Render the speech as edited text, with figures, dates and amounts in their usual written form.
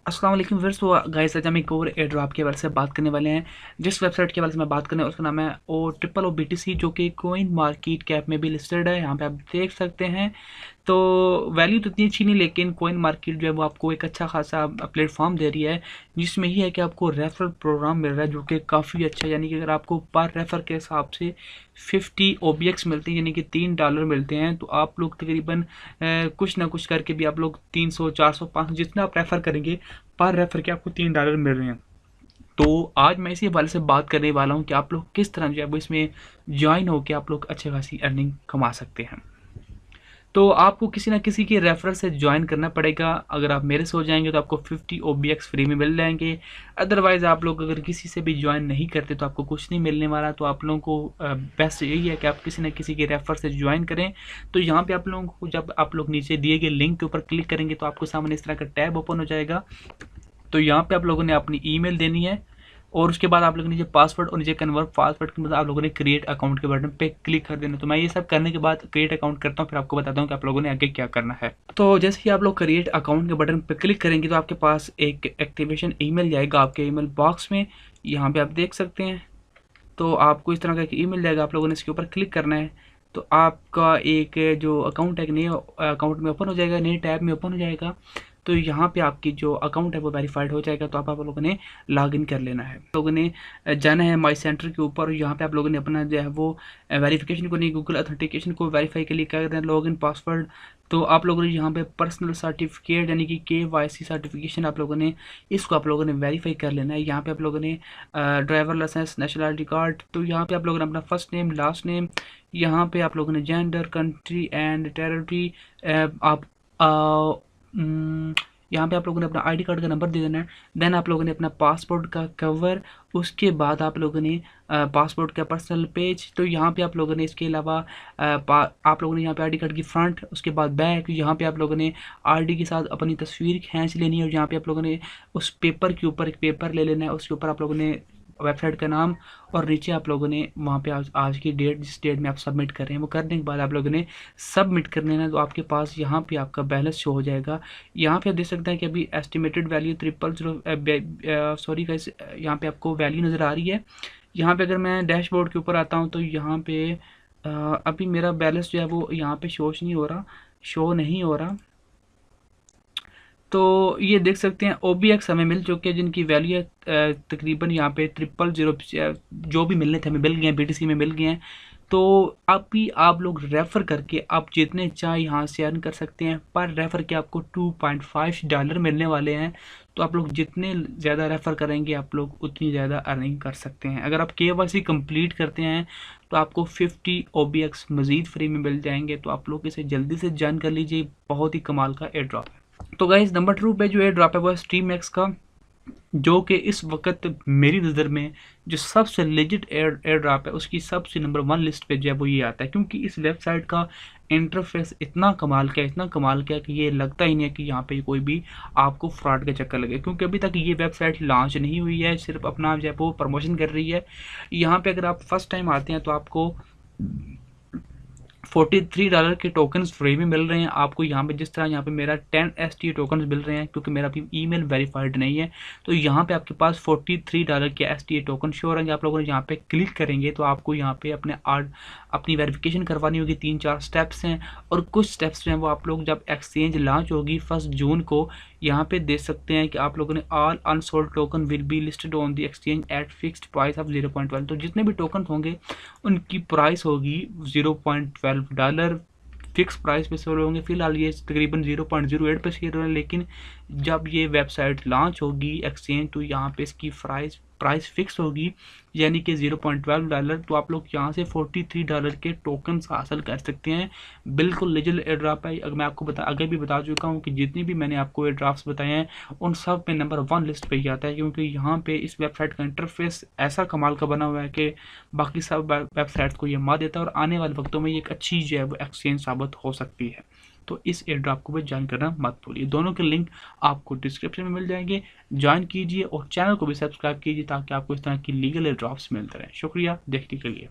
अस्सलाम वालेकुम व्यूअर्स। तो गाइस आज हम एक और एयर ड्रॉप के बारे से बात करने वाले हैं। जिस वेबसाइट के बारे में बात करने उसका नाम है ओ BTC, जो कि कोइन मार्केट कैप में भी लिस्टेड है। यहाँ पे आप देख सकते हैं। तो वैल्यू तो इतनी अच्छी नहीं, लेकिन कोइन मार्केट जो है वो आपको एक अच्छा खासा प्लेटफॉर्म दे रही है, जिसमें ये है कि आपको रेफरल प्रोग्राम मिल रहा है जो कि काफ़ी अच्छा है। यानी कि अगर आपको पर रेफर के हिसाब से 50 OBX मिलते हैं, यानी कि $3 मिलते हैं, तो आप लोग तकरीबन कुछ ना कुछ करके भी आप लोग 300 400 500 जितना आप रेफ़र करेंगे पर रेफर के आपको $3 मिल रहे हैं। तो आज मैं इसी हवाले से बात करने वाला हूँ कि आप लोग किस तरह जो है वो इसमें ज्वाइन होकर आप लोग अच्छी खासी अर्निंग कमा सकते हैं। तो आपको किसी ना किसी के रेफरल से ज्वाइन करना पड़ेगा। अगर आप मेरे से हो जाएंगे तो आपको 50 OBX फ्री में मिल जाएंगे। अदरवाइज़ आप लोग अगर किसी से भी ज्वाइन नहीं करते तो आपको कुछ नहीं मिलने वाला। तो आप लोगों को बेस्ट यही है कि आप किसी ना किसी के रेफर से ज्वाइन करें। तो यहाँ पे आप लोगों को जब आप लोग नीचे दिए गए लिंक के ऊपर क्लिक करेंगे तो आपको सामने इस तरह का टैब ओपन हो जाएगा। तो यहाँ पे आप लोगों ने अपनी ईमेल देनी है और उसके बाद आप लोगों ने नीचे पासवर्ड और नीचे कन्वर्ट पासवर्ड के बाद आप लोगों ने क्रिएट अकाउंट के बटन पे क्लिक कर देना। तो मैं ये सब करने के बाद क्रिएट अकाउंट करता हूँ, फिर आपको बताता हूँ कि आप लोगों ने आगे क्या करना है। तो जैसे ही आप लोग क्रिएट अकाउंट के बटन पे क्लिक करेंगे तो आपके पास एक एक्टिवेशन ईमेल जाएगा आपके ईमेल बॉक्स में। यहाँ पे आप देख सकते हैं। तो आपको इस तरह का एक ईमेल जाएगा, आप लोगों ने इसके ऊपर क्लिक करना है। तो आपका एक जो अकाउंट है एक नए अकाउंट में ओपन हो जाएगा, नए टैब में ओपन हो जाएगा। तो यहाँ पे आपकी जो अकाउंट है वो वेरीफाइड हो जाएगा। तो आप लोगों ने लॉगिन कर लेना है। आप लोगों ने जाना है माई सेंटर के ऊपर। यहाँ पे आप लोगों ने अपना जो है वो वेरिफिकेशन को नहीं, गूगल ऑथेंटिकेशन को वेरीफाई के लिए क्या करना है, लॉगिन पासवर्ड। तो आप लोगों ने यहाँ पे पर्सनल सर्टिफिकेट यानी कि KYC सर्टिफिकेशन आप लोगों ने इसको आप लोगों ने वेरीफाई कर लेना है। यहाँ पे आप लोगों ने ड्राइवर लाइसेंस, नेशनलिटी कार्ड। तो यहाँ पे आप लोगों ने अपना फर्स्ट नेम, लास्ट नेम, यहाँ पे आप लोगों ने जेंडर, कंट्री एंड टेरिटरी, आप यहाँ पे आप लोगों ने अपना ID कार्ड का नंबर दे देना है। देन आप लोगों ने अपना पासपोर्ट का कवर, उसके बाद आप लोगों ने पासपोर्ट का पर्सनल पेज। तो यहाँ पे आप लोगों ने इसके अलावा आप लोगों ने यहाँ पे ID कार्ड की फ्रंट, उसके बाद बैक। यहाँ पे आप लोगों ने RD के साथ अपनी तस्वीर खींच लेनी है और यहाँ पे आप लोगों ने उस पेपर के ऊपर एक पेपर ले लेना है। उसके ऊपर आप लोगों ने वेबसाइट का नाम और नीचे आप लोगों ने वहाँ पे आज की डेट, जिस डेट में आप सबमिट कर रहे हैं वो करने के बाद आप लोगों ने सबमिट कर लेना। तो आपके पास यहाँ पे आपका बैलेंस शो हो जाएगा। यहाँ पे आप देख सकते हैं कि अभी एस्टिमेटेड वैल्यू 000 सॉरी गाइस, यहाँ पे आपको वैल्यू नज़र आ रही है। यहाँ पे अगर मैं डैशबोर्ड के ऊपर आता हूँ तो यहाँ पे अभी मेरा बैलेंस जो है वो यहाँ पे शो नहीं हो रहा। तो ये देख सकते हैं OBX हमें मिल चुके हैं, जिनकी वैल्यू है तकरीबन यहाँ पे 000 जो भी मिलने थे हमें मिल गए हैं, BTC में मिल गए हैं। तो अभी आप लोग रेफ़र करके आप जितने चाहे यहाँ से अर्न कर सकते हैं। पर रेफ़र के आपको $2.5 मिलने वाले हैं। तो आप लोग जितने ज़्यादा रेफ़र करेंगे आप लोग उतनी ज़्यादा अर्निंग कर सकते हैं। अगर आप KYC कंप्लीट करते हैं तो आपको 50 OBX मज़ीद फ्री में मिल जाएंगे। तो आप लोग इसे जल्दी से ज्वाइन कर लीजिए, बहुत ही कमाल का एयर ड्रॉप है। तो गाइस नंबर 2 पे जो एयर ड्रॉप है वो है स्ट्रीमएक्स का, जो कि इस वक्त मेरी नज़र में जो सबसे लेजिट एयर ड्रॉप है उसकी सबसे नंबर 1 लिस्ट पे जो है वो ये आता है। क्योंकि इस वेबसाइट का इंटरफेस इतना कमाल का है कि ये लगता ही नहीं है कि यहाँ पे कोई भी आपको फ्रॉड के चक्कर लगे। क्योंकि अभी तक ये वेबसाइट लॉन्च नहीं हुई है, सिर्फ अपना जो है वो प्रमोशन कर रही है। यहाँ पे अगर आप फर्स्ट टाइम आते हैं तो आपको $43 के टोकन्स फ्री में मिल रहे हैं आपको। यहाँ पे जिस तरह यहाँ पे मेरा 10 ST टोकन्स मिल रहे हैं, क्योंकि मेरा अभी ईमेल वेरीफाइड नहीं है। तो यहाँ पे आपके पास $43 के ST टोकन शो हो रहे हैं। आप लोगों ने यहाँ पे क्लिक करेंगे तो आपको यहाँ पे अपनी वेरिफिकेशन करवानी होगी। 3-4 स्टेप्स हैं और कुछ स्टेप्स हैं वो आप लोग जब एक्सचेंज लॉन्च होगी 1 जून को, यहाँ पे देख सकते हैं कि आप लोगों ने all unsold token will be listed on the exchange at fixed price of 0.12। तो जितने भी टोकन होंगे उनकी प्राइस होगी $0.12 फिक्स प्राइस पे सेल होंगे। फिलहाल ये तकरीबन 0.08 पे सेल हो रहा है, लेकिन जब ये वेबसाइट लॉन्च होगी एक्सचेंज तो यहाँ पे इसकी प्राइस फिक्स होगी, यानी कि $0.12। तो आप लोग यहाँ से $43 के टोकन्स हासिल कर सकते हैं। बिल्कुल लीगल एयर ड्रॉप है। अगर मैं आपको आगे भी बता चुका हूँ कि जितनी भी मैंने आपको एयर ड्रॉप्स बताए हैं उन सब पे नंबर 1 लिस्ट पे ही आता है। क्योंकि यहाँ पे इस वेबसाइट का इंटरफेस ऐसा कमाल का बना हुआ है कि बाकी सब वेबसाइट्स को ये मात देता है और आने वाले वक्तों में ये एक अच्छी जो है वो एक्सचेंज साबित हो सकती है। तो इस एयर ड्रॉप को भी ज्वाइन करना मत भूलिए। दोनों के लिंक आपको डिस्क्रिप्शन में मिल जाएंगे। ज्वाइन कीजिए और चैनल को भी सब्सक्राइब कीजिए ताकि आपको इस तरह की लीगल एयर ड्रॉप्स मिलते रहें। शुक्रिया देखने के लिए।